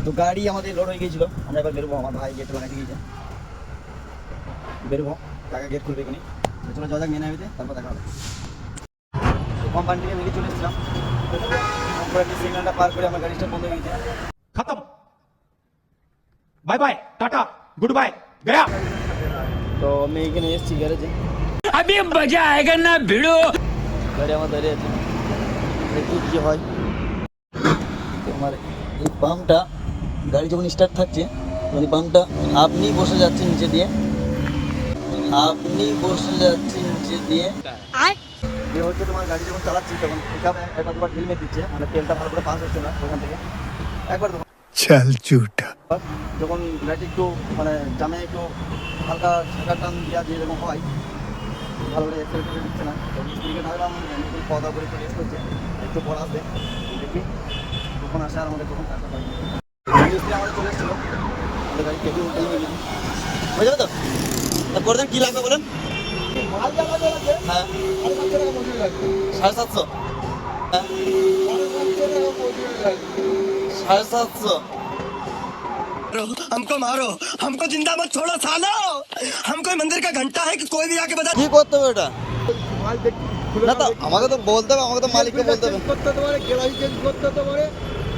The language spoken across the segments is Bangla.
তো গাড়ি আমাদের লোড হয়ে গিয়েছিল, আমরা এবার বেরোবো। আমার ভাই গেট লাগাতে গিয়েছে, বেরোবো, টাকা গেট খুলবে এখানে। চলো যাওয়া যাক মেন হাইওয়েতে, তারপর দেখা হবে। কোম্পানি থেকে বেরিয়ে চলে এসেছিলাম, সিগন্যালটা পার করে আমার গাড়িটা বন্ধ হয়ে গেছে। खत्म, bye bye tata goodbye गया। তো আমি এখানে এসেছি গ্যারেজে, अभी मजा आएगा ना भिड़ो। গাড়ি আমার দাঁড়িয়ে আছে, দেখি কী হয়। তোমার এই পাম্পটা গাড়ি যখন স্টার্ট থাকছে, মানে পাম্পটা আপনি বসে যাচ্ছে নিচে দিয়ে, আপনি বসে যাচ্ছে নিচে দিয়ে দিয়ে হচ্ছে তোমার গাড়ি যখন চালাচ্ছি তখন এখানে একবার দুবার হেলমেট দিচ্ছে, মানে তেলটা ভালো করে পাস হচ্ছে না ওখান থেকে। একবার चल झूठा। যখন গাড়িটি একটু মানে জামে একটু হালকা ছাঁকা টান দেওয়া দিয়ে যখন হয়, ভালো করে এক্সেল দিচ্ছে না, তো মিস্ত্রিকে ঢাকলাম, পদা করে চলে এসেছে, একটু পর আসবে, দেখি কখন আসে আর আমাদের কখন টাকা পাই। মিস্ত্রি আমাদের চলে এসেছিলো, আমাদের গাড়ি কেটে উল্টে হয়ে যাবে। তো করবেন কী লাগবে বলেন? হ্যাঁ 750, হ্যাঁ 750। हमको मारो, हमको जिंदा मत छोड़ो सालो। हम कोई मंदिर का घंटा है कि कोई भी आके बता। কি করতে হবে এটা? না তো আমাকে তো বলতে হবে, আমাকে তো মালিককে বলতে হবে। করতে হতে পারে, গ্যারাজ চেঞ্জ করতে হতে পারে,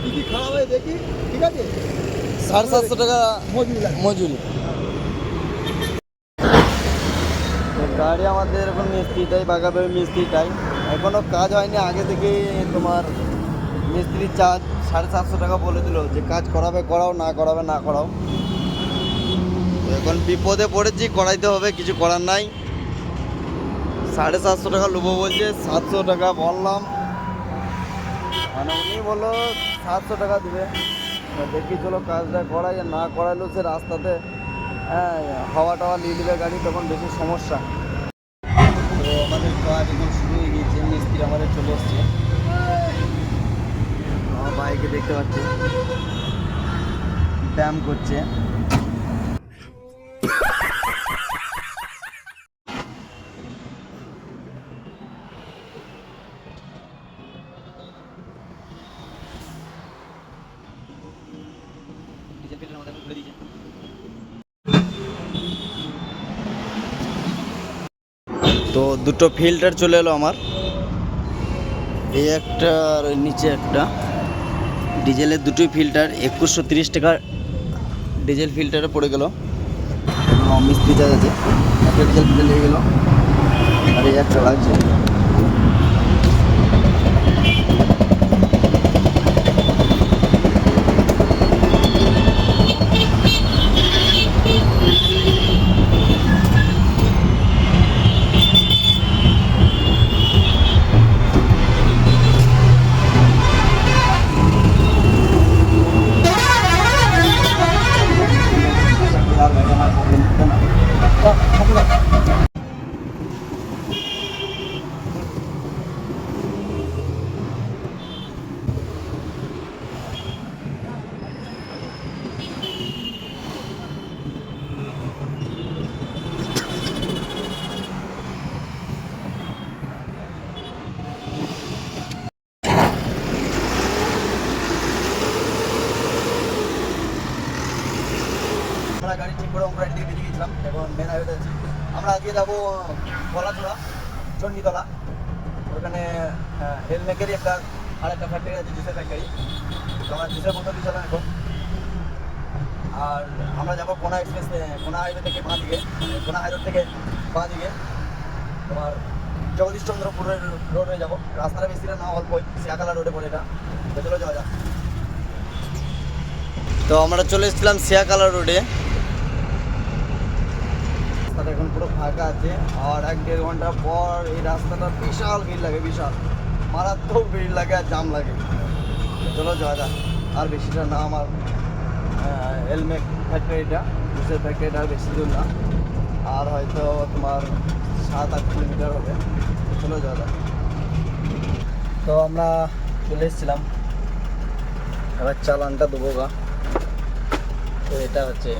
কি কি খারাপ হয় দেখি, ঠিক আছে? 750 টাকা মজুরি লাগে। মজুরি। গাড়ি আমাদের এখন মিস্ত্রিটাই বাগাবে, মিস্ত্রিটাই এখনও কাজ হয়নি। আগে থেকে তোমার মিস্ত্রির চার্জ 750 টাকা বলে দিল, যে কাজ করাবে করাও, না করাবে না করাও। তো এখন বিপদে পড়েছি, করাইতে হবে, কিছু করার নাই। 750 টাকা নেবো বলছে, 700 টাকা বললাম, মানে উনি বললো 700 টাকা দেবে। দেখি চলো কাজটা করাই, না করাইলেও সে রাস্তাতে হ্যাঁ হাওয়া টাওয়া নিয়ে নেবে গাড়ি, তখন বেশি সমস্যা। তো আমাদের কাজ এখন শুরু হয়ে গিয়েছে, মিস্ত্রি আমাদের চলে এসছে, আমার বাইকে দেখতে পাচ্ছি ব্যায়াম করছে। তো দুটো ফিল্টার চলে এলো আমার, এই একটা আর ওই নিচে একটা। ডিজেলের দুটোই ফিল্টার 2130 টাকা ডিজেল ফিল্টারে পড়ে গেল। মিস্ত্রি চার্জ আছে, একটা ডিজেল ফিল্টার লেগে গেলো, আর এই একটা লাগছে। আমরা গাড়ি ঠিক করে আমরা এদিকে বেরিয়ে গেছিলাম, এখন মেন হাইওয়েতে আছি। আমরা আজকে যাবো গলাচড়া, চণ্ডীতলা, ওখানে হেলমেকেরই একটা আরেকটা ফ্যাক্টরি আছে, জুসের ফ্যাক্টরি। তো আমরা জুসের বোতল দিয়েছিলাম এখন। আর আমরা যাবো কোনা এক্সপ্রেস, কোনা হাইওয়ে থেকে বাঁ দিকে, কোনা হাইরোড থেকে বাঁ দিকে তোমার জগদীশচন্দ্রপুরের রোডে যাবো। রাস্তাটা বেশিটা না, অল্পই, শিয়াখালা রোডে পড়ে এটা। তো চলো যাওয়া যাক। তো আমরা চলে এসেছিলাম শিয়াখালা রোডে, রাস্তাটা এখন পুরো ফাঁকা আছে। আর 1-1.5 ঘন্টা পর এই রাস্তাটা বিশাল ভিড় লাগে, বিশাল মারাত্মক ভিড় লাগে আর জাম লাগে। চলো যাওয়া যাক। আর বেশিটা না, আমার হেলমেট ফ্যাক্টরিটা, জুসের ফ্যাক্টরিটা আর বেশি দূর না, আর হয়তো তোমার 7-8 কিলোমিটার হবে। চলো যাওয়া যাক। তো আমরা চলে এসেছিলাম, এবার চালানটা দেবো গা। তো এটা হচ্ছে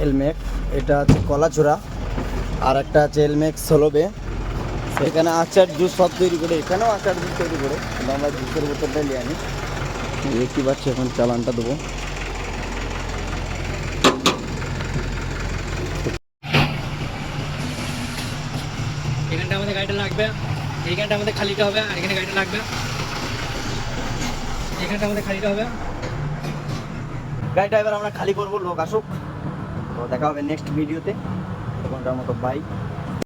এলমেক, এটা আছে কলাচূড়া, আর একটা আছে এলমেক 16 এখানে আচার জুস সব তৈরি করে, এখানেও আচার জুস তৈরি করে, কিন্তু আমরা জুসের বোতলটা নিয়ে আনি। দেখতে পাচ্ছি এখন চালানটা দেবো। এখানটা আমাদের গাড়িটা লাগবে, এইখানটা আমাদের খালিটা হবে, আর এখানে গাড়িটা লাগবে, এখানটা আমাদের খালিটা হবে। গাড়িটা এবার আমরা খালি করবো, লোক আসুক। তো দেখা হবে নেক্সট ভিডিওতে। তখনকার মতো বাই।